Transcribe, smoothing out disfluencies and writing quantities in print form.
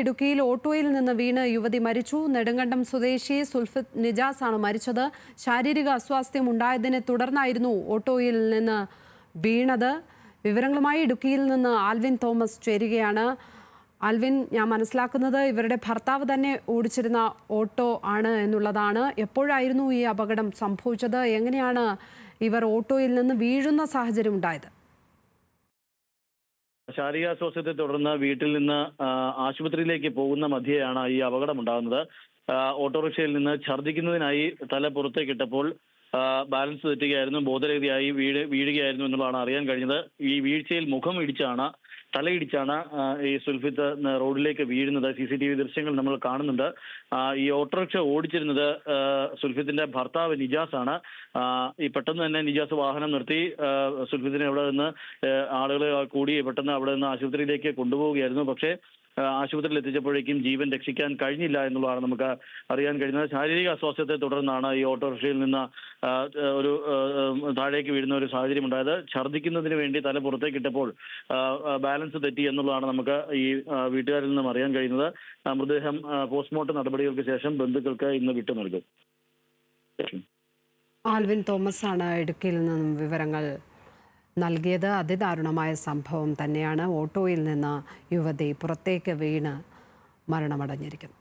ഇടുക്കിയിൽ ഓട്ടോയിൽ നിന്ന് വീണ് യുവതി മരിച്ചു. നെടുങ്കണ്ടം സ്വദേശി സുൽഫത്ത് നിജാസ് ആണ് മരിച്ചത്. ശാരീരിക അസ്വാസ്ഥ്യം ഉണ്ടായതിനെ തുടർന്നായിരുന്നു ഓട്ടോയിൽ നിന്ന് വീണത്. വിവരങ്ങളുമായി ഇടുക്കിയിൽ നിന്ന് ആൽവിൻ തോമസ് ചേരുകയാണ്. ആൽവിൻ, ഞാൻ മനസ്സിലാക്കുന്നത് ഇവരുടെ ഭർത്താവ് തന്നെ ഓടിച്ചിരുന്ന ഓട്ടോ ആണ് എന്നുള്ളതാണ്. എപ്പോഴായിരുന്നു ഈ അപകടം സംഭവിച്ചത്? എങ്ങനെയാണ് ഇവർ ഓട്ടോയിൽ നിന്ന് വീഴുന്ന സാഹചര്യം ഉണ്ടായത്? ശാരീരികാസ്വാസ്ഥ്യത്തെ തുടർന്ന് വീട്ടിൽ നിന്ന് ആശുപത്രിയിലേക്ക് പോകുന്ന മധ്യയാണ് ഈ അപകടം ഉണ്ടാകുന്നത്. ഓട്ടോറിക്ഷയിൽ നിന്ന് ഛർദ്ദിക്കുന്നതിനായി തല പുറത്തേക്കിട്ടപ്പോൾ ബാലൻസ് തെറ്റുകയായിരുന്നു, ബോധരഹിതയായി വീഴുകയായിരുന്നു എന്നുള്ളതാണ് അറിയാൻ കഴിഞ്ഞത്. ഈ വീഴ്ചയിൽ മുഖം ഇടിച്ചാണ്, തലയിടിച്ചാണ് ഈ സുൽഫിത്ത് റോഡിലേക്ക് വീഴുന്നത്. CCTV ദൃശ്യങ്ങൾ നമ്മൾ കാണുന്നുണ്ട്. ഈ ഓട്ടോറിക്ഷ ഓടിച്ചിരുന്നത് സുൽഫിത്തിന്റെ ഭർത്താവ് നിജാസ് ആണ്. ഈ പെട്ടെന്ന് തന്നെ നിജാസ് വാഹനം നിർത്തി സുൽഫിത്തിനെ അവിടെ നിന്ന് ആളുകൾ കൂടി പെട്ടെന്ന് അവിടെ നിന്ന് ആശുപത്രിയിലേക്ക് കൊണ്ടുപോവുകയായിരുന്നു. പക്ഷേ ആശുപത്രിയിൽ എത്തിച്ചപ്പോഴേക്കും ജീവൻ രക്ഷിക്കാൻ കഴിഞ്ഞില്ല എന്നുള്ളതാണ് നമുക്ക് അറിയാൻ കഴിയുന്നത്. ശാരീരിക അസ്വാസ്ഥ്യത്തെ തുടർന്നാണ് ഈ ഓട്ടോറിക്ഷയിൽ നിന്ന് ഒരു താഴേക്ക് വീഴുന്ന ഒരു സാഹചര്യം ഉണ്ടായത്. ഛർദ്ദിക്കുന്നതിന് വേണ്ടി തല പുറത്തേക്കിട്ടപ്പോൾ ബാലൻസ് തെറ്റി എന്നുള്ളതാണ് നമുക്ക് ഈ വീട്ടുകാരിൽ നിന്നും അറിയാൻ കഴിയുന്നത്. മൃതദേഹം പോസ്റ്റ്മോർട്ടം നടപടികൾക്ക് ശേഷം ബന്ധുക്കൾക്ക് ഇന്ന് വിട്ടു നൽകും. ആൽവിൻ തോമസ് ആണ് ഇടുക്കിയിൽ നിന്നും വിവരങ്ങൾ നൽകിയത്. അതിദാരുണമായ സംഭവം തന്നെയാണ്. ഓട്ടോയിൽ നിന്ന് യുവതി പുറത്തേക്ക് വീണ് മരണമടഞ്ഞിരിക്കുന്നു.